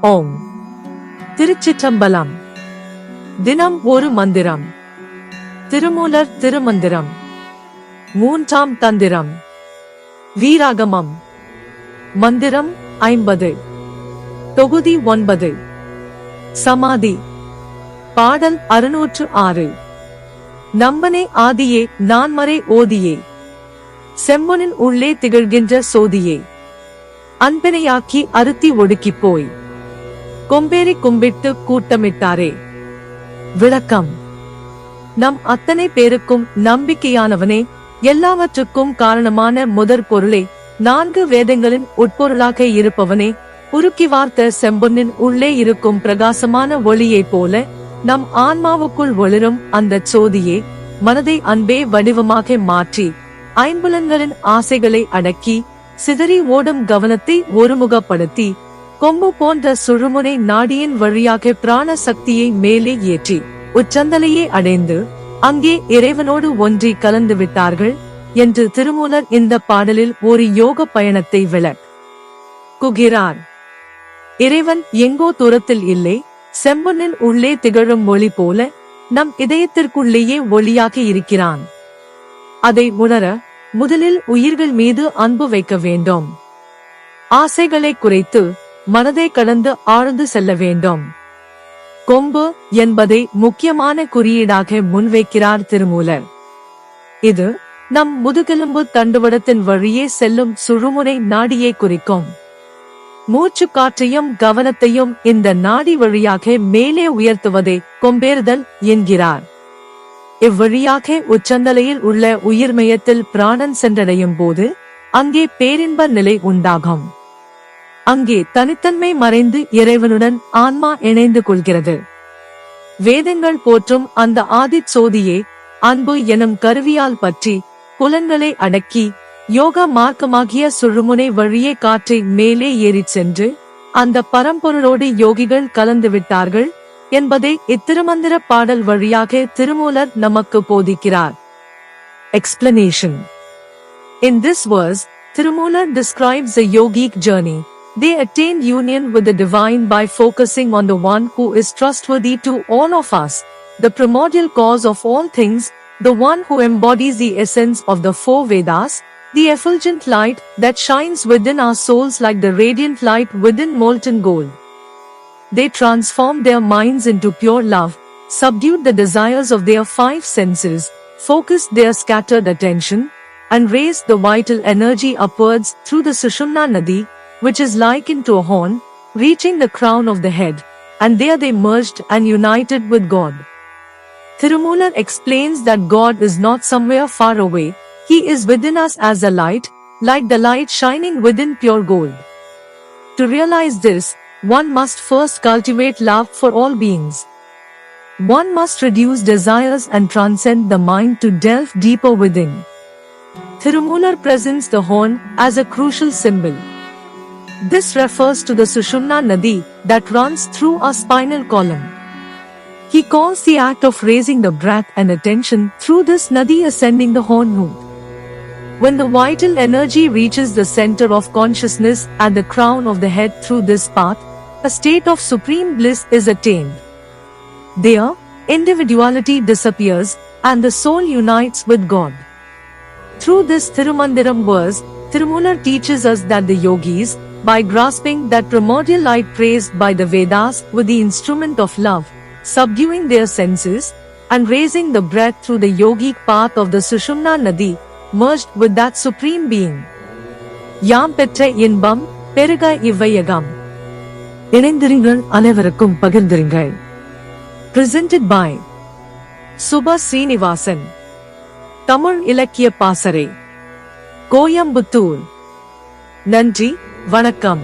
ஓம். திருச்சிற்றம்பலம். தினம் ஒரு மந்திரம். திருமூலர் திருமந்திரம். மூன்றாம் தந்திரம். வீராகமம். மந்திரம் 50. தொகுதி 9. சமாதி. பாடல் 606. நம்பனே ஆதியே நான்மறை ஓதியே, செம்பொனின் உள்ளே திகழ்கின்ற சோதியே, அன்பனையாக்கி அறுத்தி ஒடுக்கிப் போய் கொம்பேறி கும்பிட்டு கூட்டமிட்டாரே. விளக்கம். நம் அத்தனை பேருக்கும் நம்பிக்கையானவனே, எல்லாவற்றுக்கும் காரணமான முதற் பொருளே, 4 வேதங்களின் உட்பொருளாக இருப்பவனே, உருக்கி வார்த்த செம்பொன்னின் உள்ளே இருக்கும் பிரகாசமான ஒளியைப் போல நம் ஆன்மாவுக்குள் ஒளிரும் அந்த சோதியே, மனதை அன்பே வடிவமாக மாற்றி ஐம்புலன்களின் ஆசைகளை அடக்கி சிதறி ஓடும் கவனத்தை ஒருமுகப்படுத்தி கொம்பு போன்ற சுழுமுனை நாடியின் வழியாக பிராண சக்தியை மேலே ஏற்றி உச்சந்தலையே அடைந்து அங்கே இறைவனோடு ஒன்றி கலந்து விட்டார்கள் என்று திருமூலர் இந்த பாடலில் ஒரு யோக பயணத்தை விளக்குகிறார். இறைவன் எங்கோ தூரத்தில் இல்லை, செம்பொன்னின் உள்ளே திகழும் ஒளி போல நம் இதயத்திற்குள்ளேயே ஒளியாக இருக்கிறான். அதை உணர முதலில் உயிர்கள் மீது அன்பு வைக்க வேண்டும். ஆசைகளை குறைத்து மனதை கடந்து ஆழ்ந்து செல்ல வேண்டும். கொம்பு என்பதை முக்கியமான குறியீடாக முன்வைக்கிறார் திருமூலர். இது நம் முதுகெலும்பு தண்டுவடத்தின் வழியே செல்லும் சுழுமுனை நாடியை குறிக்கும். மூச்சு காற்றையும் கவனத்தையும் இந்த நாடி வழியாக மேலே உயர்த்துவதை கொம்பேறுதல் என்கிறார். இவ்வழியாக உச்சந்தலையில் உள்ள உயிர்மயத்தில் பிராணன் சென்றடையும் போது அங்கே பேரின்ப நிலை உண்டாகும். அங்கே தனித்தன்மை மறைந்து இறைவனுடன் ஆன்மா இணைந்து கொள்கிறது. வேதங்கள் போற்றும் அந்த ஆதிச் சோதியே அன்பு எனும் கருவியால் பற்றி புலன்களை அடக்கி யோக மார்க்கமாகிய சுழுமுனை வழியே காற்றை மேலே ஏறிச் சென்று அந்த பரம்பொருளோடு யோகிகள் கலந்து விட்டார்கள் என்பதை இத்திருமந்திர பாடல் வழியாக திருமூலர் நமக்கு போதிக்கிறார். Explanation. In this verse, Tirumular describes a yogic journey. They attained union with the divine by focusing on the one who is trustworthy to all of us, the primordial cause of all things, the one who embodies the essence of the 4 Vedas, the effulgent light that shines within our souls like the radiant light within molten gold. They transformed their minds into pure love, subdued the desires of their 5 senses, focused their scattered attention, and raised the vital energy upwards through the Sushumna Nadi, which is likened to a horn, reaching the crown of the head, and there they merged and united with God. Tirumular explains that God is not somewhere far away, He is within us as a light, like the light shining within pure gold. To realize this, one must first cultivate love for all beings. One must reduce desires and transcend the mind to delve deeper within. Tirumular presents the horn as a crucial symbol. This refers to the Sushumna Nadi that runs through our spinal column. He calls the act of raising the breath and attention through this Nadi ascending the horn note. When the vital energy reaches the center of consciousness at the crown of the head through this path, a state of supreme bliss is attained. There, individuality disappears and the soul unites with God. Through this Thirumandiram verse, Tirumular teaches us that the yogis, by grasping that primordial light praised by the Vedas with the instrument of love, subduing their senses, and raising the breath through the yogic path of the Sushumna Nadi, merged with that supreme being. யாம் பெற்ற இன்பம் பெருக இவ்வையகம். இணைந்திருங்கள், அனைவருக்கும் பகிர்ந்திருங்கள். Presented by Subha Srinivasan. Tamil இலக்கிய பாசறை, கோயம்புத்தூர். நன்றி, வணக்கம்.